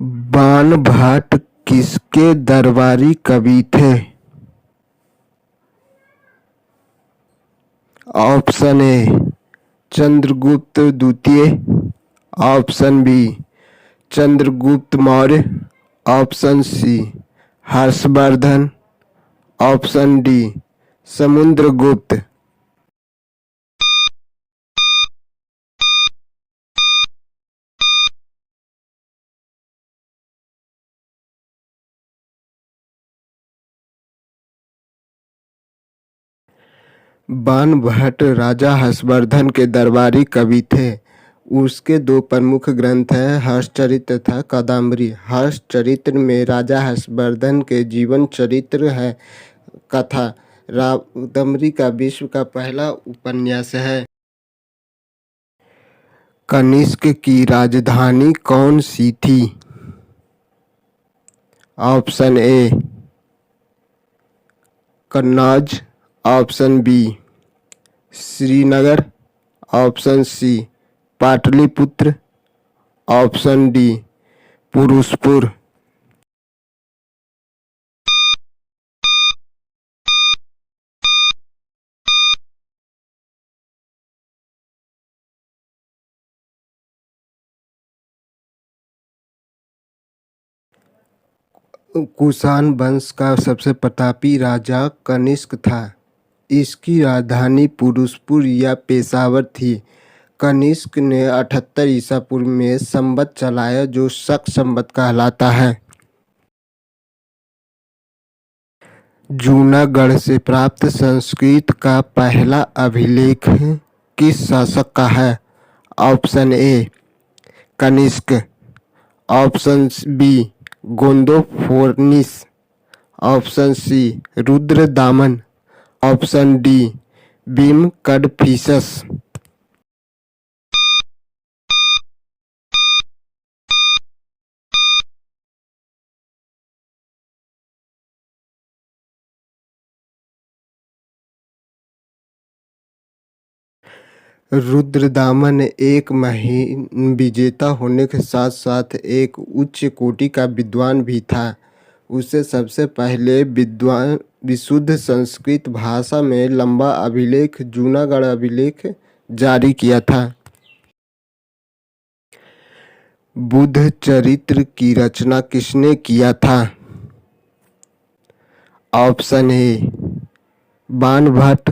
बाणभट्ट किसके दरबारी कवि थे? ऑप्शन ए चंद्रगुप्त द्वितीय, option B Chandragupta Maurya, option C Harshavardhan, option D Samudragupta. Banabhatta राजा हर्षवर्धन के दरबारी कवि थे। उसके दो प्रमुख ग्रंथ हैं, हर्षचरित्र तथा कादम्बरी। हर्षचरित्र में राजा हर्षवर्धन के जीवन चरित्र है कथा। कादम्बरी का विश्व का पहला उपन्यास है। कनिष्क की राजधानी कौन सी थी? Option A Kannauj, option B Srinagar, option C Pataliputra, option D Purushapura. Kushan वंश का सबसे प्रतापी राजा कनिष्क था। इसकी राजधानी पुरुषपुर या पेशावर थी। कनिष्क ने 78 ईसा पूर्व में संवत चलाया जो शक संवत कहलाता है। जूनागढ़ से प्राप्त संस्कृत का पहला अभिलेख किस शासक का है? Option A Kanishka, option B Gondophares, option C Rudradaman, option D Vima Kadphises. Rudradaman एक महान विजेता होने के साथ साथ एक उच्च कोटि का विद्वान भी था। उसे सबसे पहले विद्वान विशुद्ध संस्कृत भाषा में लंबा अभिलेख जूनागढ़ अभिलेख जारी किया था। बुद्ध चरित्र की रचना किसने किया था? Option A Banabhatta,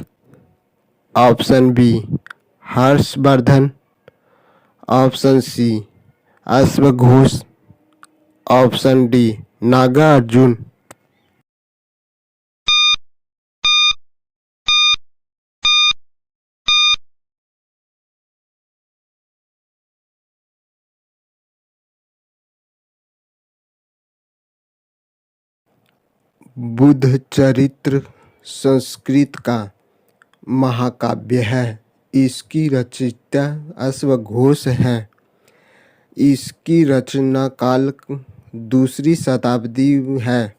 option B Harshavardhan, option C अश्वघोष, ऑप्शन डी नागार्जुन। बुद्ध चरित्र संस्कृत का महाकाव्य है। इसकी रचयिता अश्वघोष है। इसकी रचना काल दूसरी शताब्दी है।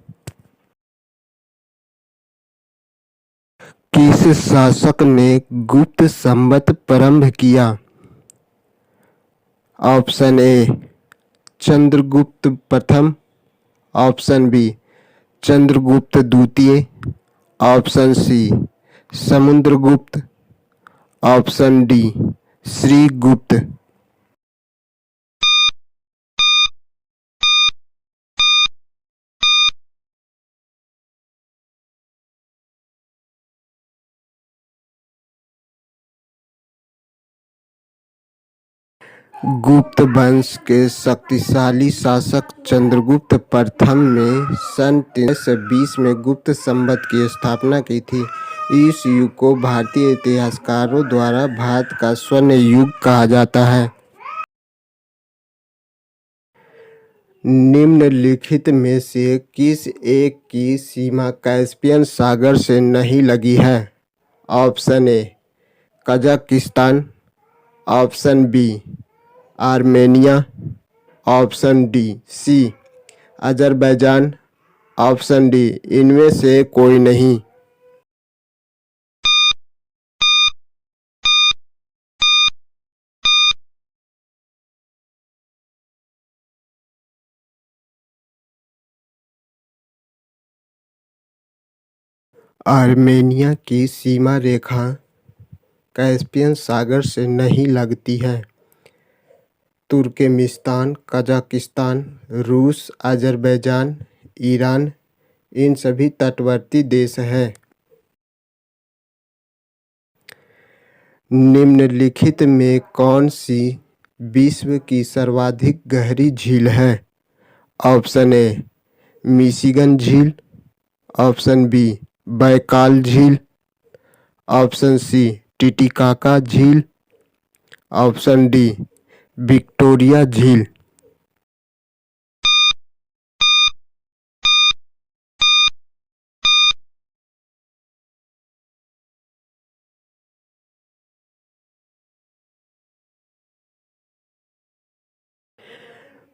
किस शासक ने गुप्त संवत प्रारंभ किया? ऑप्शन ए चंद्रगुप्त प्रथम, ऑप्शन बी चंद्रगुप्त द्वितीय, option C Samudragupta, option D Srigupta. Gupta वंश के शक्तिशाली शासक चंद्रगुप्त प्रथम ने सन 320 में गुप्त संवत की स्थापना की थी। इस युग को भारतीय इतिहासकारों द्वारा भारत का स्वर्ण युग कहा जाता है। निम्नलिखित में से किस एक की सीमा कैस्पियन सागर से नहीं लगी है? Option A Kazakhstan, option B Armenia, option D C Azerbaijan, option D इनमें से कोई नहीं। आर्मेनिया की सीमा रेखा कैस्पियन सागर से नहीं लगती है। तुर्कमेनिस्तान, कजाकिस्तान, रूस, अज़रबैजान, ईरान इन सभी तटवर्ती देश हैं। निम्नलिखित में कौन सी विश्व की सर्वाधिक गहरी झील है? ऑप्शन ए मिशिगन झील, ऑप्शन बी बैकाल झील, ऑप्शन सी टिटिकाका झील, ऑप्शन डी विक्टोरिया झील।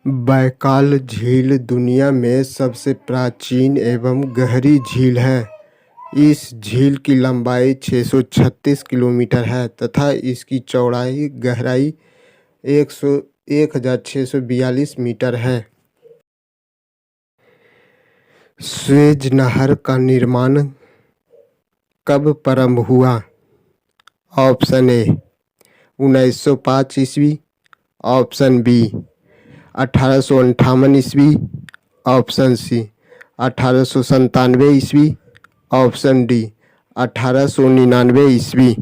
बैकाल झील दुनिया में सबसे प्राचीन एवं गहरी झील है। इस झील की लंबाई 636 किलोमीटर है तथा इसकी चौड़ाई गहराई 1642 मीटर है। स्वेज नहर का निर्माण कब प्रारंभ हुआ? ऑप्शन ए 1905 ईस्वी, ऑप्शन बी 1858 ईस्वी, ऑप्शन सी 1897 ईस्वी, ऑप्शन डी 1899 ईस्वी।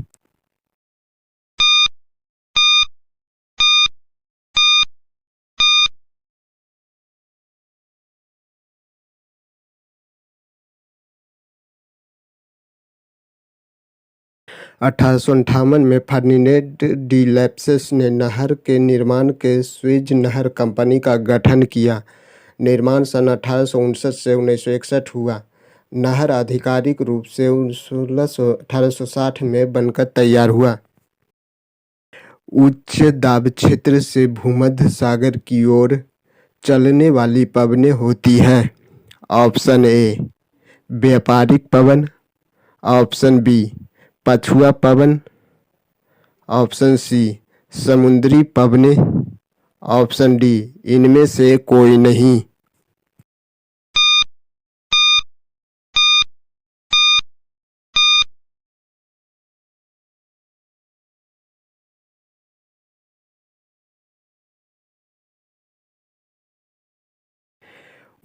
अठारह में फर्डिनेंड डी लेप्सिस ने नहर के निर्माण के स्वेज नहर कंपनी का गठन किया। निर्माण सन 1859 से 1961 हुआ। नहर आधिकारिक रूप से 1860 में बनकर तैयार हुआ। उच्च दाब क्षेत्र से भूमध्य सागर की ओर चलने वाली पवनें होती हैं। ऑप्शन ए व्यापारिक पवन, ऑप्शन बी पछुआ पवन, ऑप्शन सी समुद्री पवनें, ऑप्शन डी इनमें से कोई नहीं।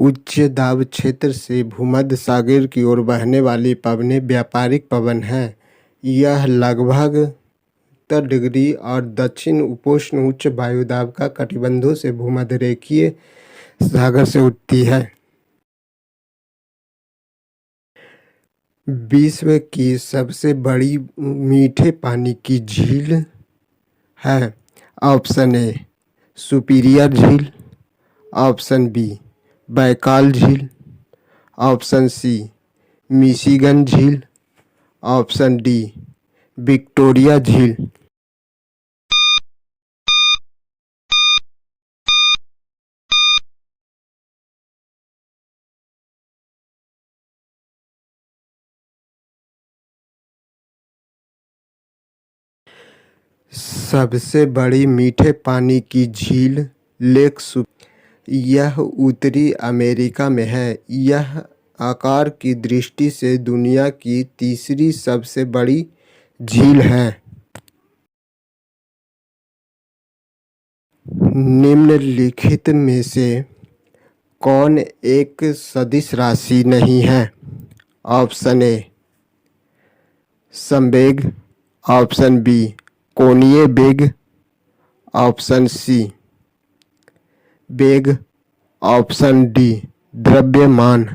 उच्च दाब क्षेत्र से भूमध्य सागर की ओर बहने वाली पवनें व्यापारिक पवन हैं। यह लगभग 70 डिग्री और दक्षिण उपोष्ण उच्च वायुदाब का कटिबंधों से भूमध्य रेखीय सागर से उठती है। विश्व की सबसे बड़ी मीठे पानी की झील है। ऑप्शन ए सुपीरियर झील, ऑप्शन बी बैकाल झील, ऑप्शन सी मिशिगन झील, ऑप्शन डी विक्टोरिया झील। सबसे बड़ी मीठे पानी की झील लेक यह उत्तरी अमेरिका में है। यह आकार की दृष्टि से दुनिया की तीसरी सबसे बड़ी झील है। निम्नलिखित में से कौन एक सदिश राशि नहीं है? ऑप्शन ए संवेग, ऑप्शन बी कोणीय वेग, ऑप्शन सी वेग, ऑप्शन डी द्रव्यमान।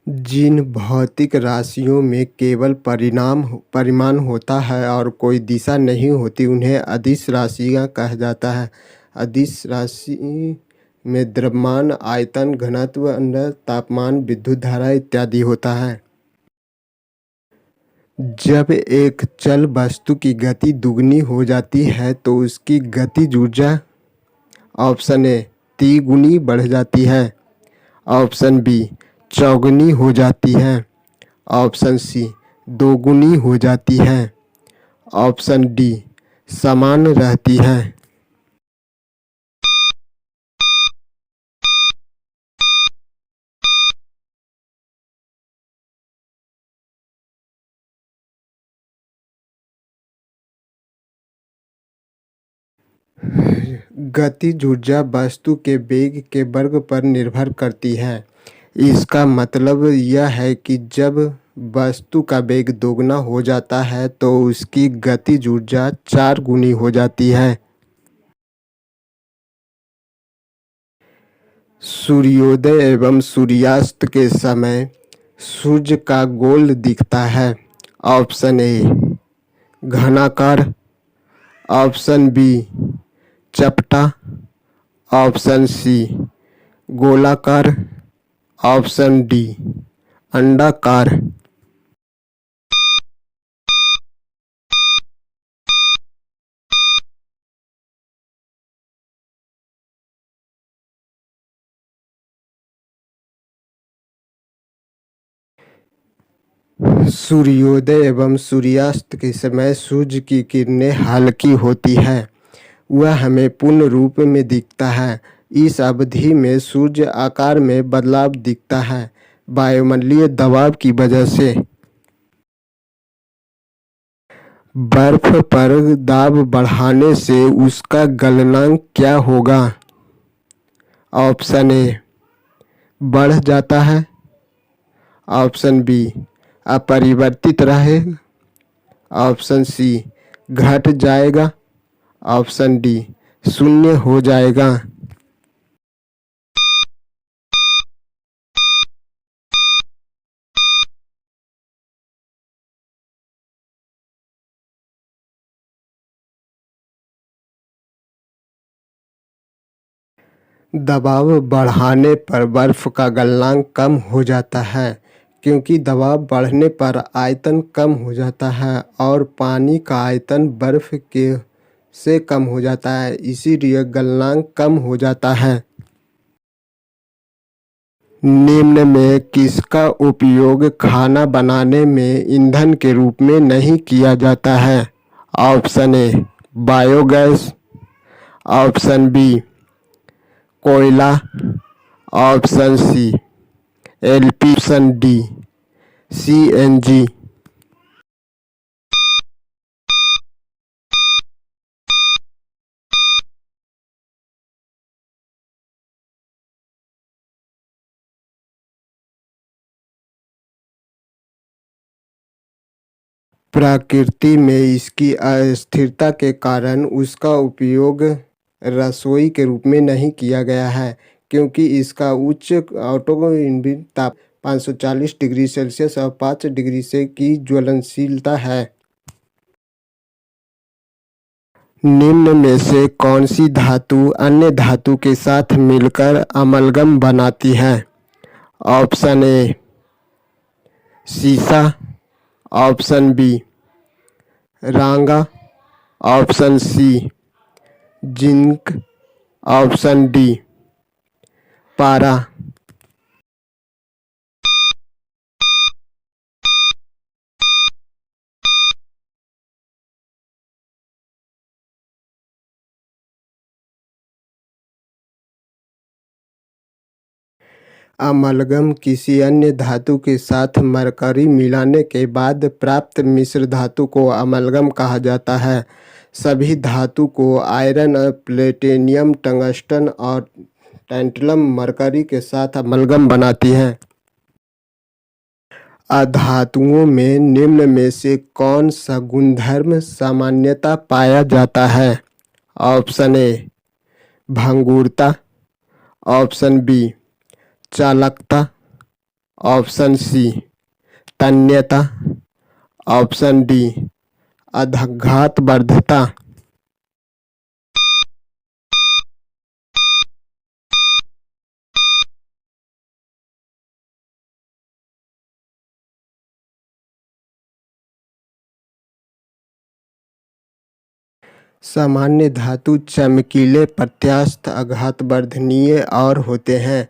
जिन भौतिक राशियों में केवल परिमाण होता है और कोई दिशा नहीं होती उन्हें अदिश राशियाँ कहा जाता है। अदिश राशि में द्रव्यमान, आयतन, घनत्व, अंदर तापमान, विद्युत धारा इत्यादि होता है। जब एक चल वस्तु की गति दुगनी हो जाती है तो उसकी गतिज ऊर्जा ऑप्शन ए 3 गुनी बढ़ जाती है, ऑप्शन बी चौगुनी हो जाती है, ऑप्शन सी दोगुनी हो जाती है। ऑप्शन डी समान रहती है। गतिज ऊर्जा वस्तु के वेग के वर्ग पर निर्भर करती है। इसका मतलब यह है कि जब वस्तु का वेग दोगुना हो जाता है तो उसकी गतिज ऊर्जा 4 गुनी हो जाती है। सूर्योदय एवं सूर्यास्त के समय सूर्य का गोल दिखता है। ऑप्शन ए घनाकार, ऑप्शन बी चपटा, ऑप्शन सी गोलाकार, ऑप्शन डी अंडाकार। सूर्योदय एवं सूर्यास्त के समय सूर्य की किरणें हल्की होती है। वह हमें पूर्ण रूप में दिखता है। इस अवधि में सूर्य आकार में बदलाव दिखता है वायुमंडलीय दबाव की वजह से। बर्फ पर दाब बढ़ाने से उसका गलनांक क्या होगा? ऑप्शन ए बढ़ जाता है, ऑप्शन बी अपरिवर्तित रहेगा, ऑप्शन सी घट जाएगा, ऑप्शन डी शून्य हो जाएगा। दबाव बढ़ाने पर बर्फ का गलनांक कम हो जाता है क्योंकि दबाव बढ़ने पर आयतन कम हो जाता है और पानी का आयतन बर्फ के से कम हो जाता है, इसीलिए गलनांक कम हो जाता है। निम्न में किसका उपयोग खाना बनाने में ईंधन के रूप में नहीं किया जाता है? Option A biogas, option B कोयला, option C LP, option D CNG. प्रकृति में इसकी अस्थिरता के कारण उसका उपयोग रसोई के रूप में नहीं किया गया है क्योंकि इसका उच्च ऑटोइनबिन ताप 540 डिग्री सेल्सियस और 5 डिग्री से की ज्वलनशीलता है। निम्न में से कौन सी धातु अन्य धातु के साथ मिलकर अमलगम बनाती है? ऑप्शन ए सीसा, ऑप्शन बी रांगा, option C zinc, option D पारा। अमलगम किसी अन्य धातु के साथ मरकरी मिलाने के बाद प्राप्त मिश्र धातु को अमलगम कहा जाता है। सभी धातु को आयरन, प्लेटिनम, टंगस्टन और टैंटलम मरकरी के साथ अमलगम बनाती हैं। अधातुओं में निम्न में से कौन सा गुणधर्म सामान्यतः पाया जाता है? ऑप्शन ए भंगुरता, ऑप्शन बी चालकता, ऑप्शन सी तन्यता, ऑप्शन डी अघात वर्धता। सामान्य धातु चमकीले, प्रत्यास्थ, आघात वर्धनीय और होते हैं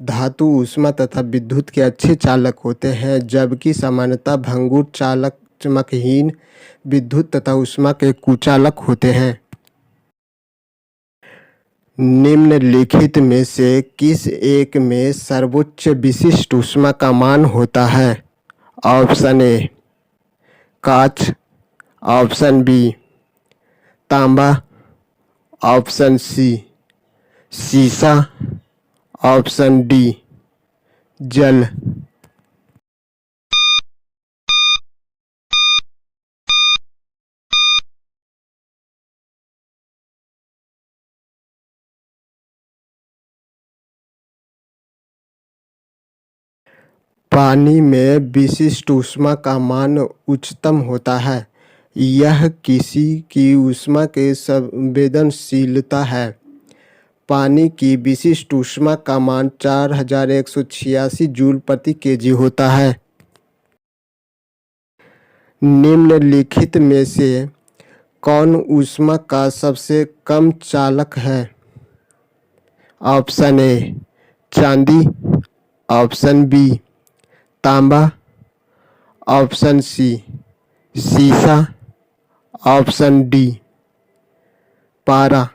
धातु ऊष्मा तथा विद्युत के अच्छे चालक होते हैं, जबकि सामान्यतः भंगुर चालक चमकहीन विद्युत तथा ऊष्मा के कुचालक होते हैं। निम्नलिखित में से किस एक में सर्वोच्च विशिष्ट ऊष्मा का मान होता है? ऑप्शन ए कांच, ऑप्शन बी तांबा, ऑप्शन सी शीशा, ऑप्शन डी जल। पानी में विशिष्ट ऊष्मा का मान उच्चतम होता है। यह किसी की ऊष्मा के संवेदनशीलता है। पानी की विशिष्ट ऊष्मा का मान 4186 जूल प्रति केजी होता है। निम्नलिखित में से कौन ऊष्मा का सबसे कम चालक है? ऑप्शन ए चांदी, ऑप्शन बी तांबा, ऑप्शन सी शीशा, ऑप्शन डी पारा।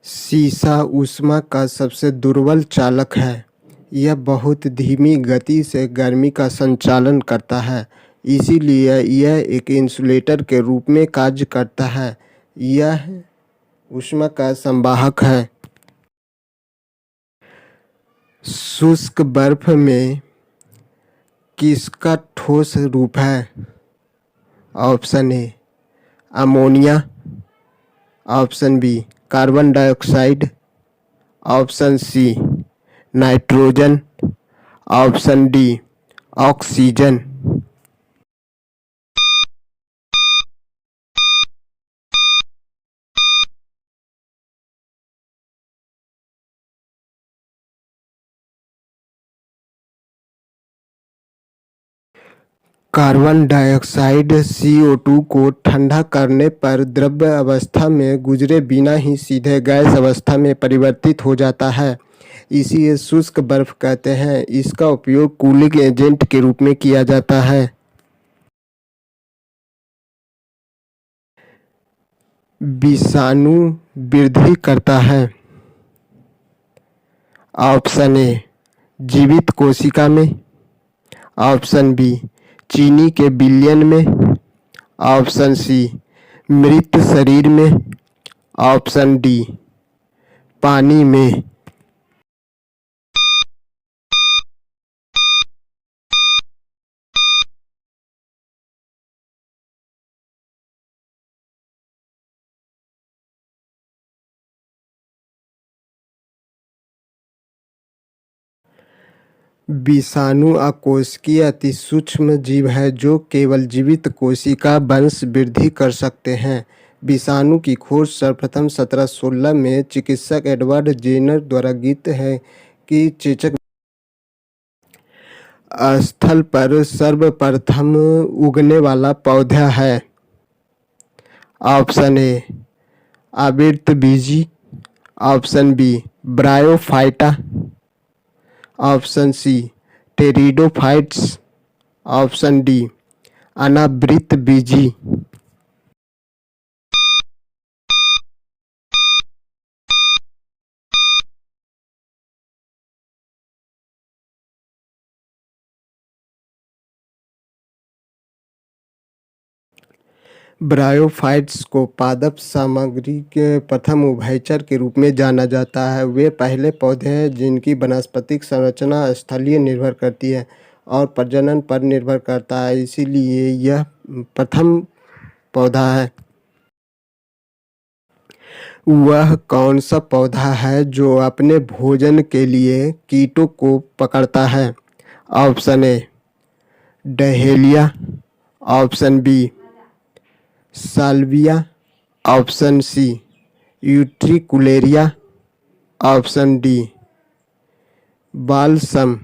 शीशा ऊष्मा का सबसे दुर्बल चालक है। यह बहुत धीमी गति से गर्मी का संचालन करता है, इसीलिए यह एक इंसुलेटर के रूप में कार्य करता है। यह ऊष्मा का संवाहक है। शुष्क बर्फ में किसका ठोस रूप है? Option A ammonia, option B carbon dioxide, option C nitrogen, option D oxygen. Carbon dioxide CO2 को ठंडा करने पर द्रव्य अवस्था में गुजरे बिना ही सीधे गैस अवस्था में परिवर्तित हो जाता है। इसे शुष्क बर्फ कहते हैं। इसका उपयोग कूलिंग एजेंट के रूप में किया जाता है। विषाणु वृद्धि करता है। ऑप्शन ए जीवित कोशिका में, ऑप्शन बी चीनी के विलयन में, ऑप्शन सी मृत शरीर में, ऑप्शन डी पानी में। विषाणु अकोशिकीय अतिसूक्ष्म जीव है जो केवल जीवित कोशिका वंश वृद्धि कर सकते हैं। विषाणु की खोज सर्वप्रथम 1716 में चिकित्सक एडवर्ड जेनर द्वारा गीत है कि चेचक स्थल पर सर्वप्रथम उगने वाला पौधा है। ऑप्शन ए आवृतबीजी, option B bryophyta, option C pteridophytes, option D अनावृतबीजी। ब्रायोफाइट्स को पादप सामग्री के प्रथम उभयचर के रूप में जाना जाता है। वे पहले पौधे हैं जिनकी वानस्पतिक संरचना स्थलीय निर्भर करती है और प्रजनन पर निर्भर करता है, इसीलिए यह प्रथम पौधा है। वह कौन सा पौधा है जो अपने भोजन के लिए कीटों को पकड़ता है? Option A dahlia, option B salvia, option C utricularia, option D balsam.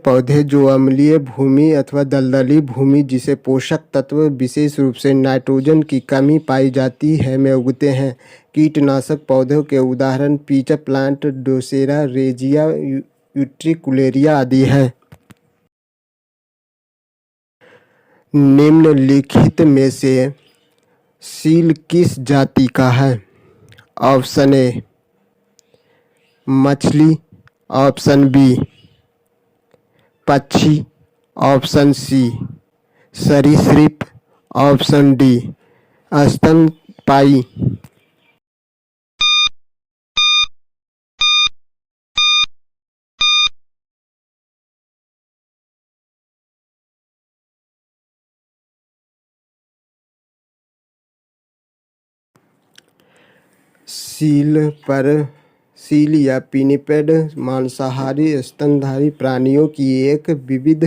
पौधे जो अम्लीय भूमि अथवा दलदली भूमि जिसे पोषक तत्व विशेष रूप से नाइट्रोजन की कमी पाई जाती है में उगते हैं। कीटनाशक पौधों के उदाहरण पीच प्लांट, ड्रोसेरा, रेजिया, यूट्रिकुलेरिया आदि हैं। निम्नलिखित में से सील किस जाति का है? ऑप्शन ए मछली, ऑप्शन बी पक्षी, ऑप्शन सी सरीसृप, ऑप्शन डी स्तनपायी। सील या पिनिपेड मांसाहारी स्तनधारी प्राणियों की एक विविध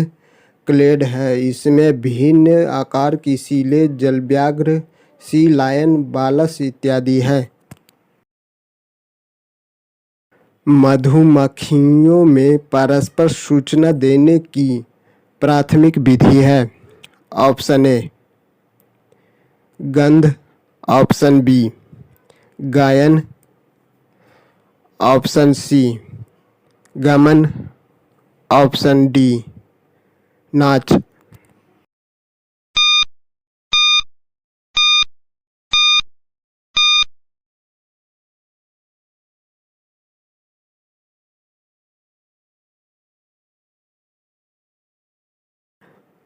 क्लेड है। इसमें भिन्न आकार की सीलें जलव्याघ्र, सी लायन, वालस इत्यादि हैं। मधुमक्खियों में परस्पर सूचना देने की प्राथमिक विधि है। ऑप्शन ए गंध, ऑप्शन बी गायन, ऑप्शन सी गमन, ऑप्शन डी नाच।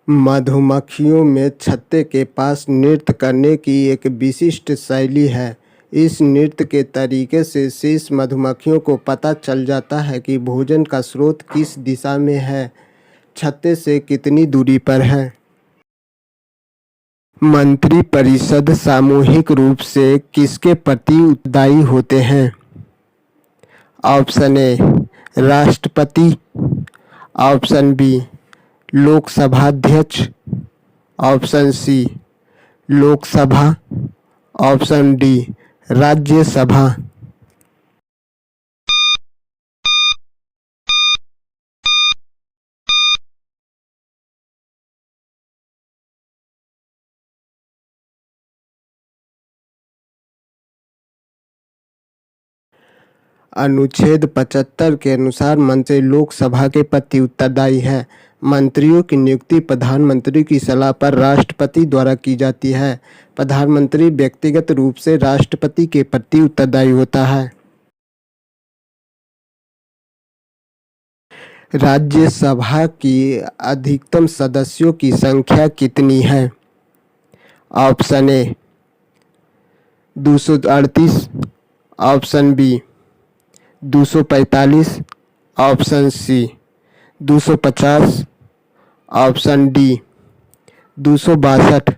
मधुमक्खियों में छत्ते के पास नृत्य करने की एक विशिष्ट शैली है। इस नृत्य के तरीके से शेष मधुमक्खियों को पता चल जाता है कि भोजन का स्रोत किस दिशा में है, छत्ते से कितनी दूरी पर है। मंत्रिपरिषद सामूहिक रूप से किसके प्रति उत्तरदायी होते हैं? ऑप्शन ए राष्ट्रपति, ऑप्शन बी लोकसभा अध्यक्ष, option C Lok Sabha, option D Rajya Sabha. अनुच्छेद 75 के अनुसार मंत्री लोकसभा के प्रति उत्तरदायी है। मंत्रियों की नियुक्ति प्रधानमंत्री की सलाह पर राष्ट्रपति द्वारा की जाती है। प्रधानमंत्री व्यक्तिगत रूप से राष्ट्रपति के प्रति उत्तरदायी होता है। राज्यसभा की अधिकतम सदस्यों की संख्या कितनी है? Option A 238, option B 245, option C 250, option D 262।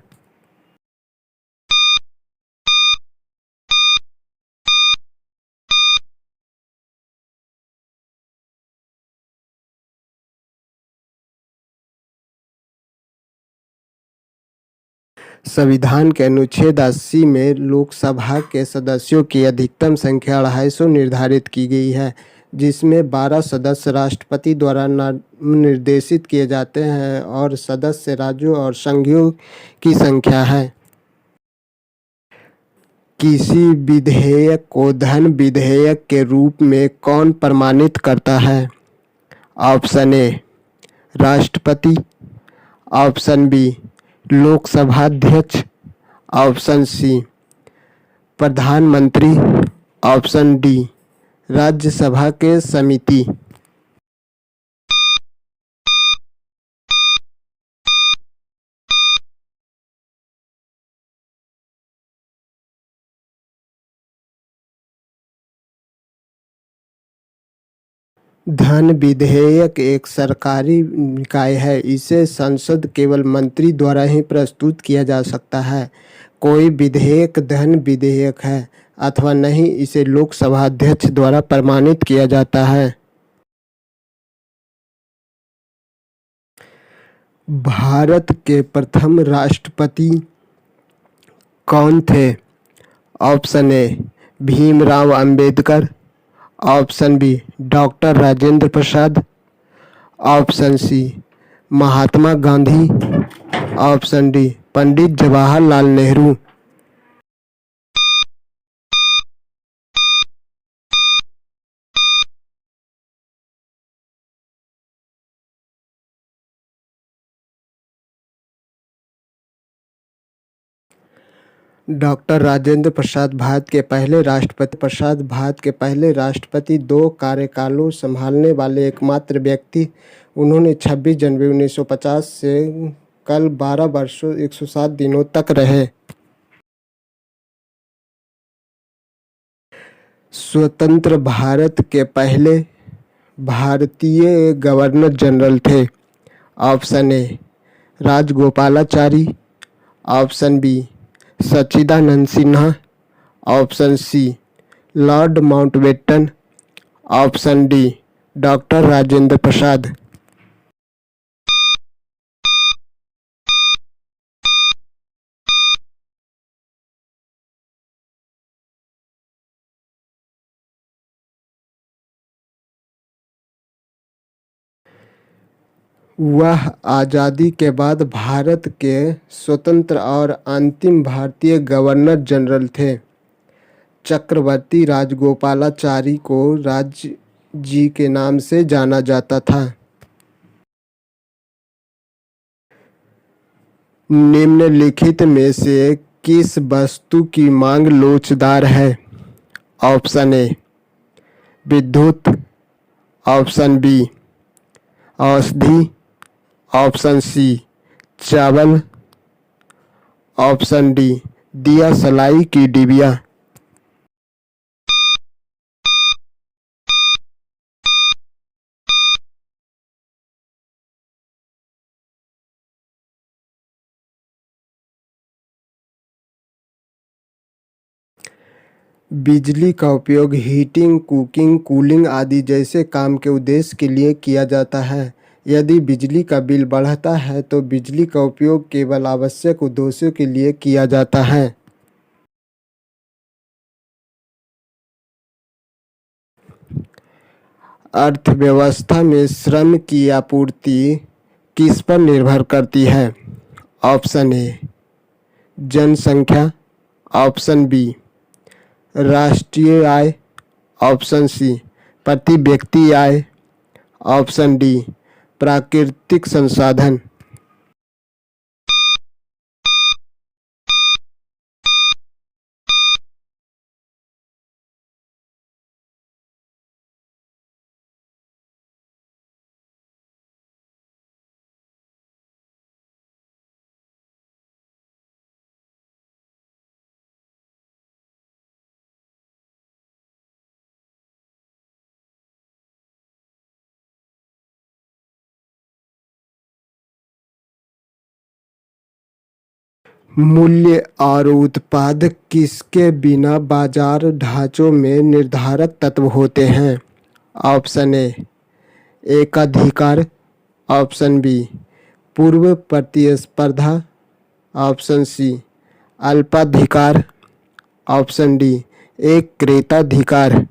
संविधान के अनुच्छेद 80 में लोकसभा के सदस्यों की अधिकतम संख्या 250 निर्धारित की गई है, जिसमें 12 सदस्य राष्ट्रपति द्वारा निर्देशित किए जाते हैं और सदस्य राज्यों और संघीयों की संख्या है। किसी विधेयक को धन विधेयक के रूप में कौन प्रमाणित करता है? ऑप्शन ए राष्ट्रपति, ऑप्शन बी लोकसभा अध्यक्ष, ऑप्शन सी प्रधानमंत्री, ऑप्शन डी राज्यसभा के समिति। धन विधेयक एक सरकारी निकाय है। इसे संसद केवल मंत्री द्वारा ही प्रस्तुत किया जा सकता है। कोई विधेयक धन विधेयक है अथवा नहीं, इसे लोकसभा अध्यक्ष द्वारा प्रमाणित किया जाता है। भारत के प्रथम राष्ट्रपति कौन थे? Option A Bhimrao Ambedkar, option B doctor Rajendra Prasad, option C Mahatma Gandhi, option D Pandit Jawaharlal Nehru. Doctor Rajendra Prasad Bharat के पहले राष्ट्रपति, 2 कार्यकालों संभालने वाले एकमात्र व्यक्ति। उन्होंने 26 जनवरी 1950 से कल 12 वर्षों 107 दिनों तक रहे। स्वतंत्र भारत के पहले भारतीय गवर्नर जनरल थे। Option A Rajagopalachari, option B Sachchidanand Sinha, option C lord Mountbatten, option D doctor Rajendra Prasad. वह आज़ादी के बाद भारत के स्वतंत्र और अंतिम भारतीय गवर्नर जनरल थे। चक्रवर्ती राजगोपालाचारी को राज जी के नाम से जाना जाता था। निम्नलिखित में से किस वस्तु की मांग लोचदार है? ऑप्शन ए विद्युत, ऑप्शन बी औषधि, ऑप्शन सी चावल, ऑप्शन डी दिया सलाई की डिबिया। बिजली का उपयोग हीटिंग, कुकिंग, कूलिंग आदि जैसे काम के उद्देश्य के लिए किया जाता है। यदि बिजली का बिल बढ़ता है तो बिजली का उपयोग केवल आवश्यक उद्देश्यों के लिए किया जाता है। अर्थव्यवस्था में श्रम की आपूर्ति किस पर निर्भर करती है? ऑप्शन ए जनसंख्या, ऑप्शन बी राष्ट्रीय आय, ऑप्शन सी प्रति व्यक्ति आय, ऑप्शन डी प्राकृतिक संसाधन। मूल्य और उत्पाद किसके बिना बाजार ढांचों में निर्धारक तत्व होते हैं? ऑप्शन ए एकाधिकार, ऑप्शन बी पूर्व प्रतिस्पर्धा, ऑप्शन सी अल्पाधिकार, ऑप्शन डी एक क्रेताधिकार।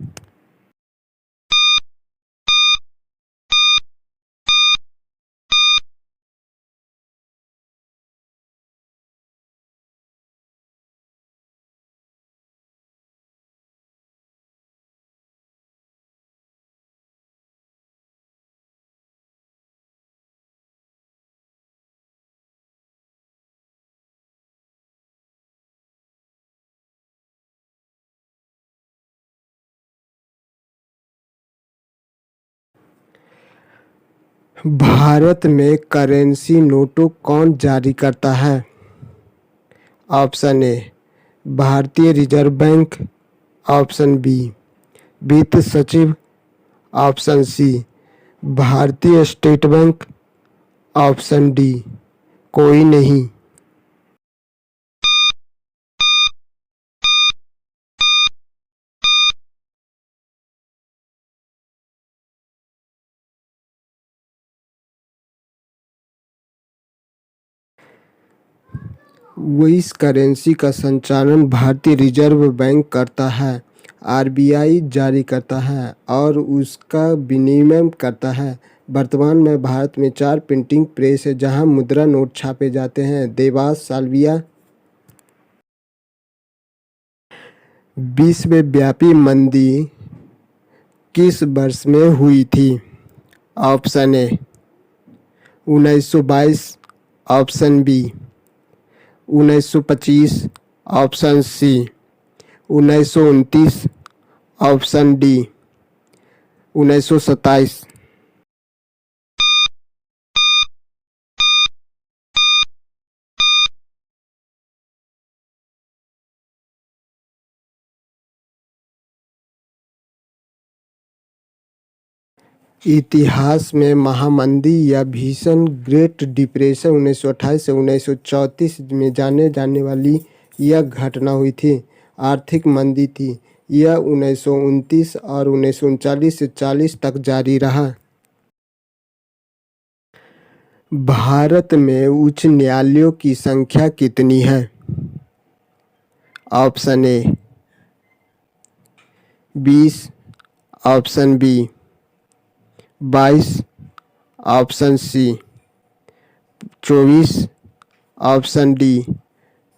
भारत में करेंसी नोटों कौन जारी करता है? ऑप्शन ए भारतीय रिजर्व बैंक, ऑप्शन बी वित्त सचिव, ऑप्शन सी भारतीय स्टेट बैंक, ऑप्शन डी कोई नहीं। वो इस करेंसी का संचालन भारतीय रिजर्व बैंक करता है, आरबीआई जारी करता है और उसका विनिमय करता है। वर्तमान में भारत में 4 प्रिंटिंग प्रेस है जहां मुद्रा नोट छापे जाते हैं। देवास साल्विया विश्वव्यापी मंदी किस वर्ष में हुई थी? Option A 1922, option B 1925, option C 1929, option D 1927। इतिहास में महामंदी या भीषण ग्रेट डिप्रेशन 1928 से 1934 में जाने जाने वाली यह घटना हुई थी। आर्थिक मंदी थी। यह 1929 और 1939 से 40 तक जारी रहा। भारत में उच्च न्यायालयों की संख्या कितनी है? Option A 20, option B 22, option C 24, option D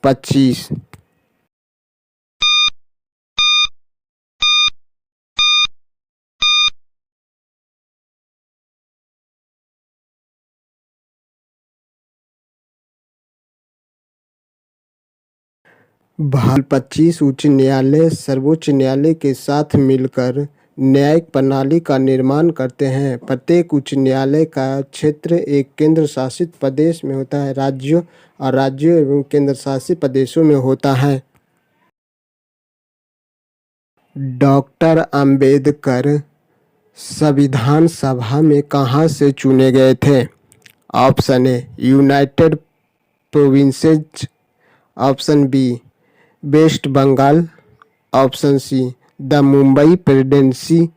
25। भारत 25 उच्च न्यायालय सर्वोच्च न्यायालय के साथ मिलकर न्यायिक प्रणाली का निर्माण करते हैं। प्रत्येक उच्च न्यायालय का क्षेत्र एक केंद्र शासित प्रदेश में होता है। राज्यों और राज्यों एवं केंद्र शासित प्रदेशों में होता है। डॉक्टर अंबेडकर संविधान सभा में कहाँ से चुने गए थे? Option A United Provinces, option B West Bengal, option C the Mumbai Presidency,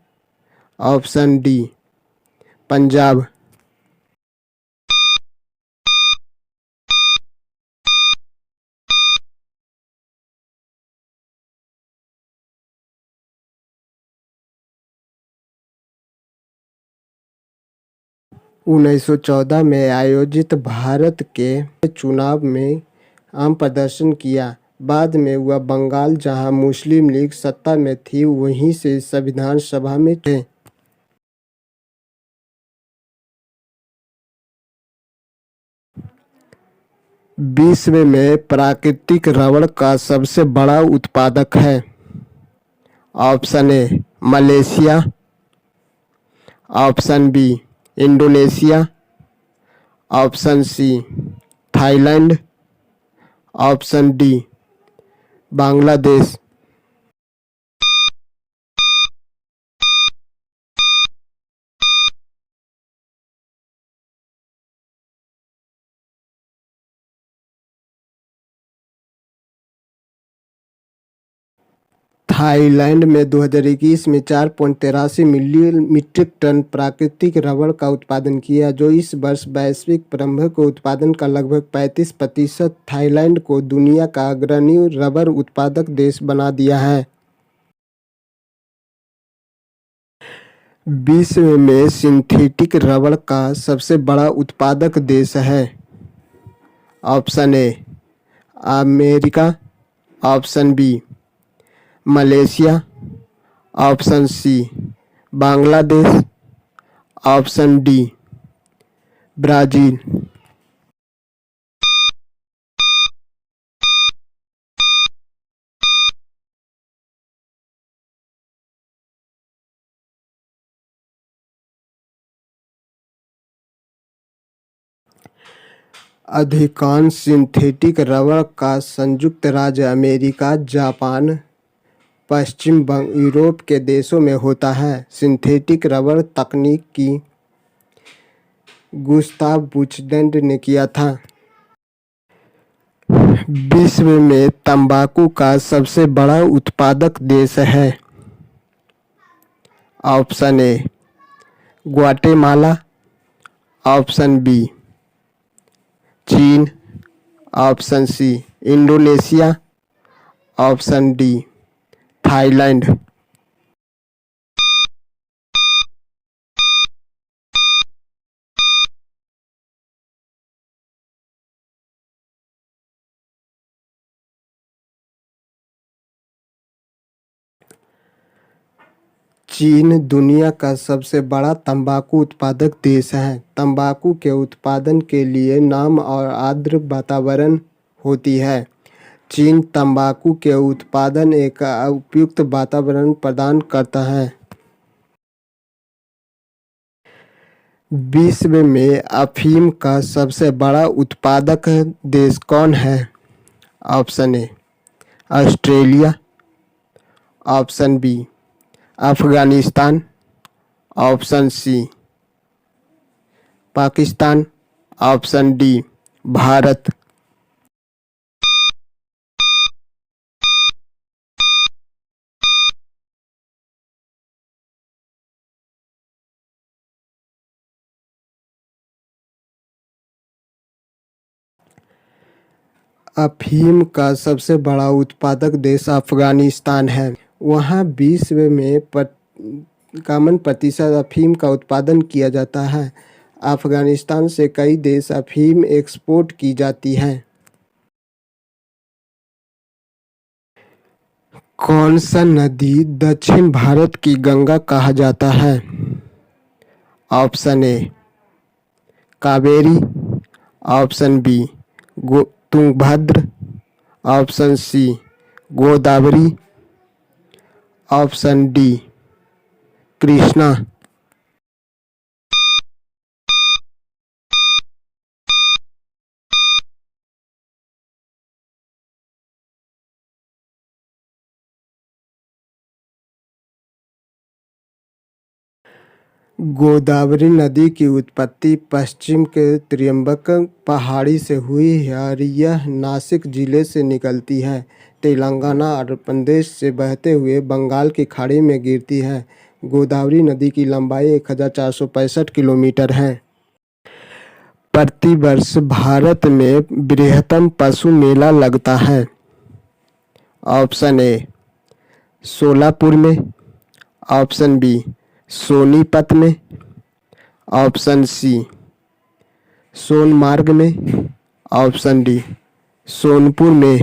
option D Punjab. उन्नीस सौ 14 में आयोजित भारत के चुनाव में आम प्रदर्शन किया। बाद में वह बंगाल जहां मुस्लिम लीग सत्ता में थी वहीं से संविधान सभा में थे। विश्व में प्राकृतिक रबड़ का सबसे बड़ा उत्पादक है। Option A Malaysia, option B Indonesia, option C Thailand, option D Bangladesh. Thailand में 2021 में 4.83 मिलियन मीट्रिक टन प्राकृतिक रबड़ का उत्पादन किया, जो इस वर्ष वैश्विक प्रबंधक उत्पादन का लगभग 35% थाईलैंड को दुनिया का अग्रणी रबड़ उत्पादक देश बना दिया है। विश्व में सिंथेटिक रबड़ का सबसे बड़ा उत्पादक देश है। Option A America, option B Malaysia, option C Bangladesh, option D Brazil. अधिकांश सिंथेटिक रबड़ का संयुक्त राज्य अमेरिका, जापान, पश्चिम यूरोप के देशों में होता है। सिंथेटिक रबड़ तकनीक की गुस्ताव बुचडेंट ने किया था। विश्व में तंबाकू का सबसे बड़ा उत्पादक देश है। Option A Guatemala, option B चीन, option C Indonesia, option D Thailand. चीन दुनिया का सबसे बड़ा तंबाकू उत्पादक देश है। तंबाकू के उत्पादन के लिए नम और आर्द्र वातावरण होती है। चीन तंबाकू के उत्पादन एक उपयुक्त वातावरण प्रदान करता है। विश्व में अफीम का सबसे बड़ा उत्पादक देश कौन है? Option A Australia, option B Afghanistan, option C Pakistan, option D Bharat. अफीम का सबसे बड़ा उत्पादक देश अफगानिस्तान है। वहाँ विश्व में 51% अफीम का उत्पादन किया जाता है। अफगानिस्तान से कई देश अफीम एक्सपोर्ट की जाती है। कौन सा नदी दक्षिण भारत की गंगा कहा जाता है? Option A Kaveri, option B Tungabhadra, option C Godavari, option D Krishna. Godavari नदी की उत्पत्ति पश्चिम के त्रियंबक पहाड़ी से हुई है। यह नासिक जिले से निकलती है, तेलंगाना और प्रदेश से बहते हुए बंगाल की खाड़ी में गिरती है। गोदावरी नदी की लंबाई 1465 किलोमीटर है। प्रतिवर्ष भारत में बृहत्तम पशु मेला लगता है। ऑप्शन ए सोलापुर में, ऑप्शन बी सोनीपत में, ऑप्शन सी सोनमार्ग में, ऑप्शन डी सोनपुर में।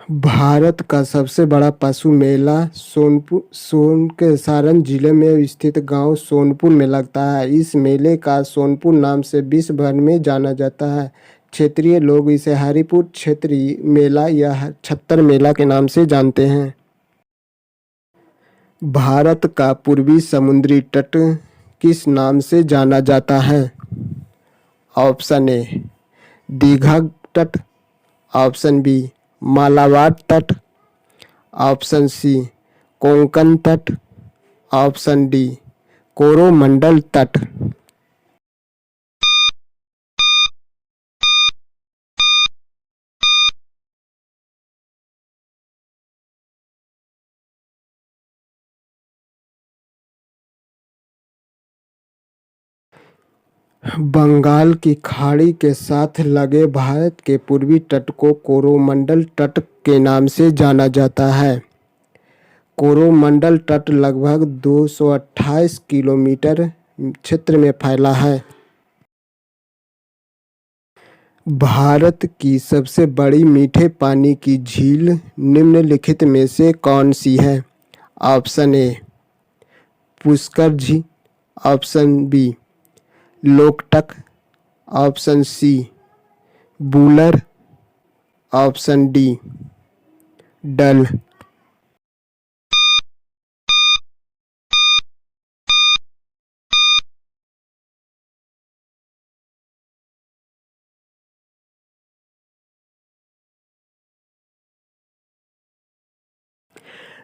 भारत का सबसे बड़ा पशु मेला सोन के सारण जिले में स्थित गांव सोनपुर में लगता है। इस मेले का सोनपुर नाम से विश्व भर में जाना जाता है। क्षेत्रीय लोग इसे हरिपुर क्षेत्रीय मेला या छत्तर मेला के नाम से जानते हैं। भारत का पूर्वी समुद्री तट किस नाम से जाना जाता है? ऑप्शन ए दीघा तट, ऑप्शन बी मालाबार तट, ऑप्शन सी कोंकण तट, ऑप्शन डी कोरोमंडल तट। बंगाल की खाड़ी के साथ लगे भारत के पूर्वी तट को कोरोमंडल तट के नाम से जाना जाता है। कोरोमंडल तट लगभग 228 किलोमीटर क्षेत्र में फैला है। भारत की सबसे बड़ी मीठे पानी की झील निम्नलिखित में से कौन सी है? ऑप्शन ए पुष्कर झील, option B Loktak, option C Wular, option D Dal.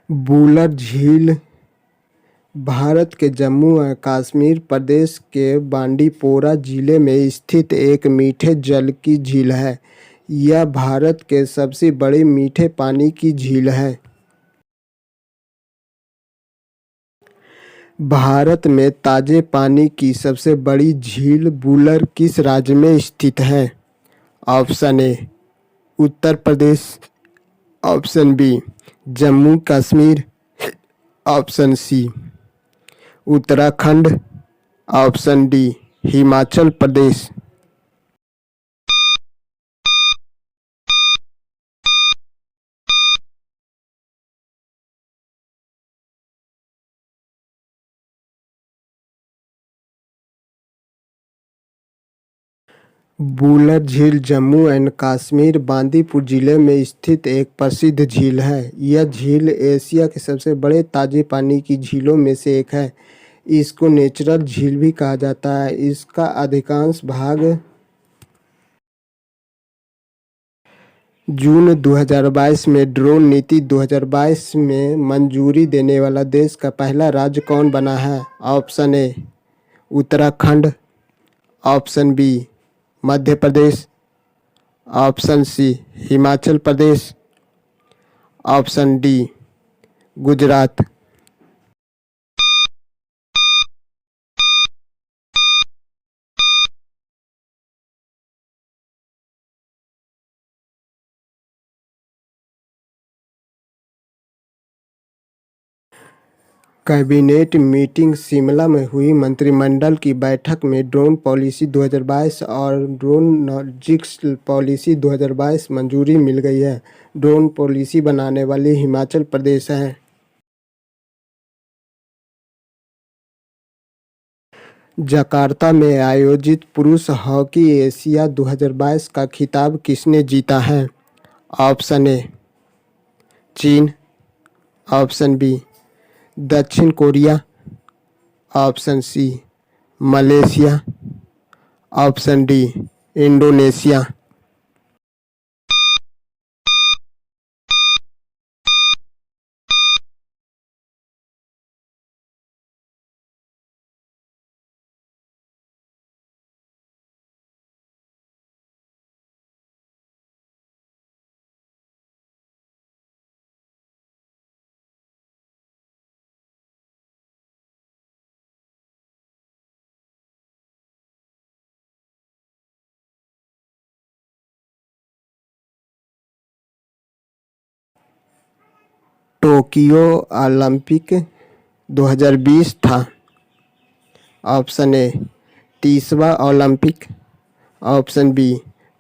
Wular झील भारत के जम्मू और कश्मीर प्रदेश के बांडीपोरा जिले में स्थित एक मीठे जल की झील है। यह भारत के सबसे बड़ी मीठे पानी की झील है। भारत में ताजे पानी की सबसे बड़ी झील वुलर किस राज्य में स्थित है? Option A Uttar Pradesh, option B Jammu Kashmir, option C Uttarakhand, option D Himachal Pradesh. Wular झील जम्मू एंड कश्मीर बांदीपुर जिले में स्थित एक प्रसिद्ध झील है। यह झील एशिया के सबसे बड़े ताजे पानी की झीलों में से एक है। इसको नेचुरल झील भी कहा जाता है। इसका अधिकांश भाग जून 2022 में ड्रोन नीति 2022 में मंजूरी देने वाला देश का पहला राज्य कौन बना है? Option A Uttarakhand, option B Madhya Pradesh, option C Himachal Pradesh, option D Gujarat. Cabinet meeting Shimla में हुई। मंत्रिमंडल की बैठक में ड्रोन पॉलिसी 2022 और ड्रोन लॉजिस्टिक्स पॉलिसी 2022 मंजूरी मिल गई है। ड्रोन पॉलिसी बनाने वाली हिमाचल प्रदेश है। जकार्ता में आयोजित पुरुष हॉकी एशिया 2022 का खिताब किसने जीता है? ऑप्शन ए चीन, ऑप्शन बी दक्षिण Korea, option C Malaysia, option D Indonesia. Tokyo Olympic 2020 था। ऑप्शन ए 30वां ओलंपिक, ऑप्शन बी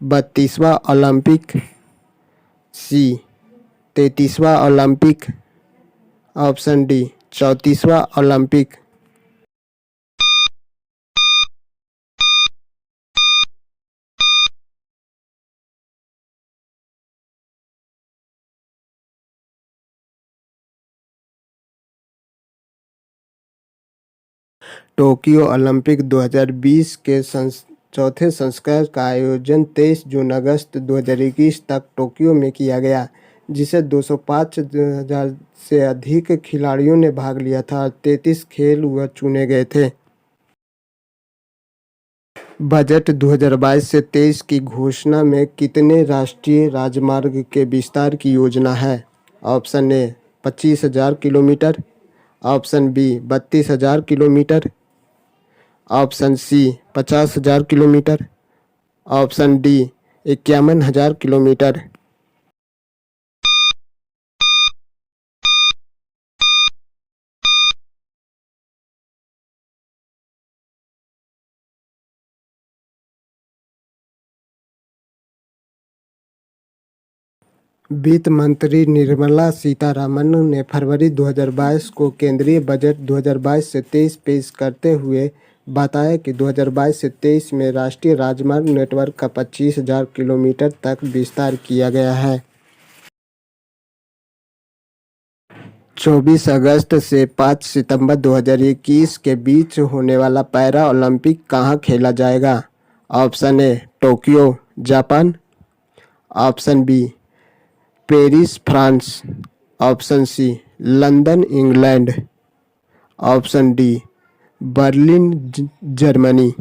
32वां ओलंपिक, सी 33वां ओलंपिक, ऑप्शन डी 34वां ओलंपिक। टोक्यो ओलंपिक 2020 के चौथे संस्करण का आयोजन 23 जून अगस्त 2021 तक टोक्यो में किया गया, जिसे 205,000 से अधिक खिलाड़ियों ने भाग लिया था। 33 खेल वह चुने गए थे। बजट 2022 से 23 की घोषणा में कितने राष्ट्रीय राजमार्ग के विस्तार की योजना है? Option A 25,000 kilometre, option B 32,000 kilometre, option C 50,000 kilometre, option D 51,000 kilometre. वित्त मंत्री निर्मला सीतारमण ने फरवरी 2022 को केंद्रीय बजट 2022 से 23 पेश करते हुए बताया कि 2022 से 23 में राष्ट्रीय राजमार्ग नेटवर्क का 25,000 किलोमीटर तक विस्तार किया गया है। 24 अगस्त से 5 सितंबर 2021 के बीच होने वाला पैरा ओलंपिक कहाँ खेला जाएगा? Option A Tokyo Japan, option B Paris France, option C London England, option D Berlin Germany.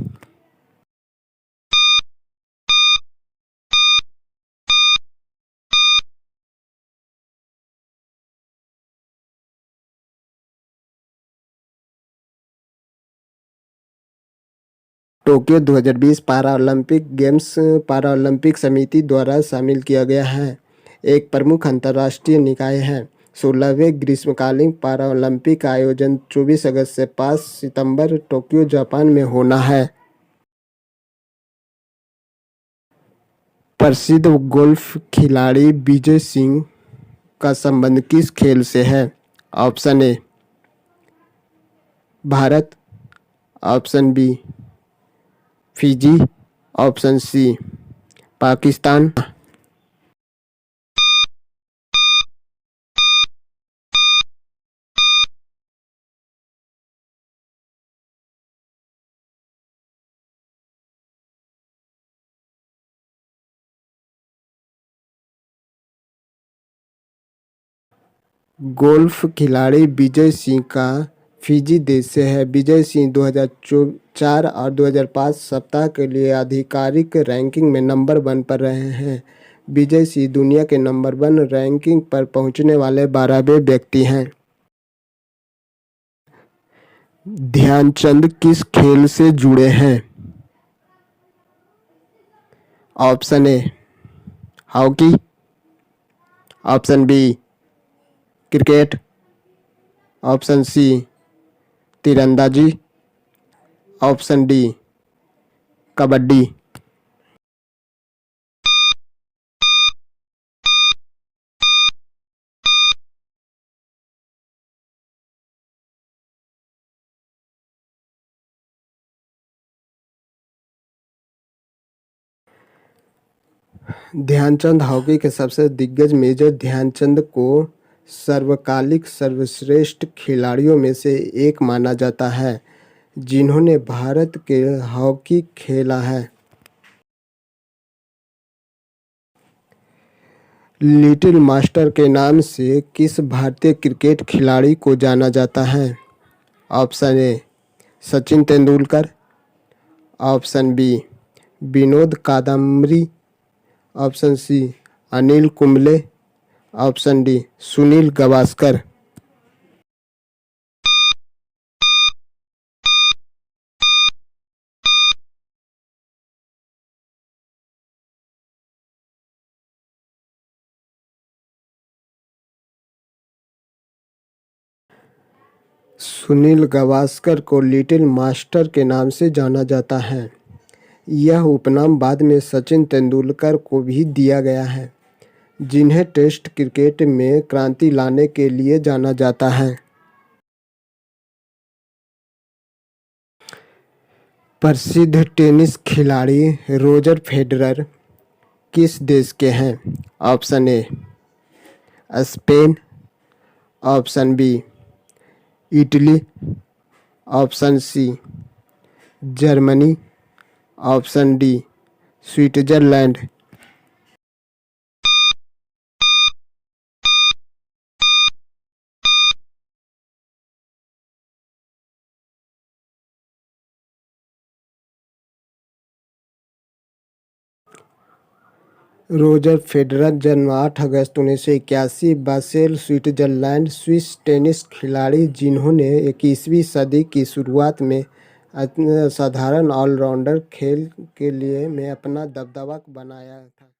Tokyo 2020 Paralympic games Paralympic समिति द्वारा शामिल किया गया है। एक प्रमुख अंतर्राष्ट्रीय निकाय है। 16वें ग्रीष्मकालीन पैरालंपिक का आयोजन 24 अगस्त से 5 सितंबर टोक्यो जापान में होना है। प्रसिद्ध गोल्फ खिलाड़ी विजय सिंह का संबंध किस खेल से है? Option A Bharat, option B Fiji, option C Pakistan. Golf खिलाड़ी विजय सिंह का फिजी देश से है। विजय सिंह 2004 और 2005 सप्ताह के लिए आधिकारिक रैंकिंग में नंबर 1 पर रहे हैं। विजय सिंह दुनिया के नंबर 1 रैंकिंग पर पहुंचने वाले 12वें व्यक्ति हैं। ध्यानचंद किस खेल से जुड़े हैं? Option A hockey, option B cricket, option C तीरंदाजी, option D kabaddi. Dhyanchand hockey के सबसे दिग्गज मेजर ध्यानचंद को सर्वकालिक सर्वश्रेष्ठ खिलाड़ियों में से एक माना जाता है जिन्होंने भारत के हॉकी खेला है। लिटिल मास्टर के नाम से किस भारतीय क्रिकेट खिलाड़ी को जाना जाता है? Option A Sachin Tendulkar, option B Vinod Kadambari, option C Anil Kumble, option D Sunil Gavaskar. Sunil Gavaskar को लिटिल मास्टर के नाम से जाना जाता है। यह उपनाम बाद में सचिन तेंदुलकर को भी दिया गया है, जिन्हें टेस्ट क्रिकेट में क्रांति लाने के लिए जाना जाता है। प्रसिद्ध टेनिस खिलाड़ी रोजर फेडरर किस देश के हैं? Option A Spain, option B Italy, option C Germany, option D Switzerland. Roger Federer जन्म 8 अगस्त 1981 बासेल, स्विट्जरलैंड, स्विस टेनिस खिलाड़ी जिन्होंने 21वीं सदी की शुरुआत में साधारण ऑलराउंडर खेल के लिए में अपना दबदबा बनाया था।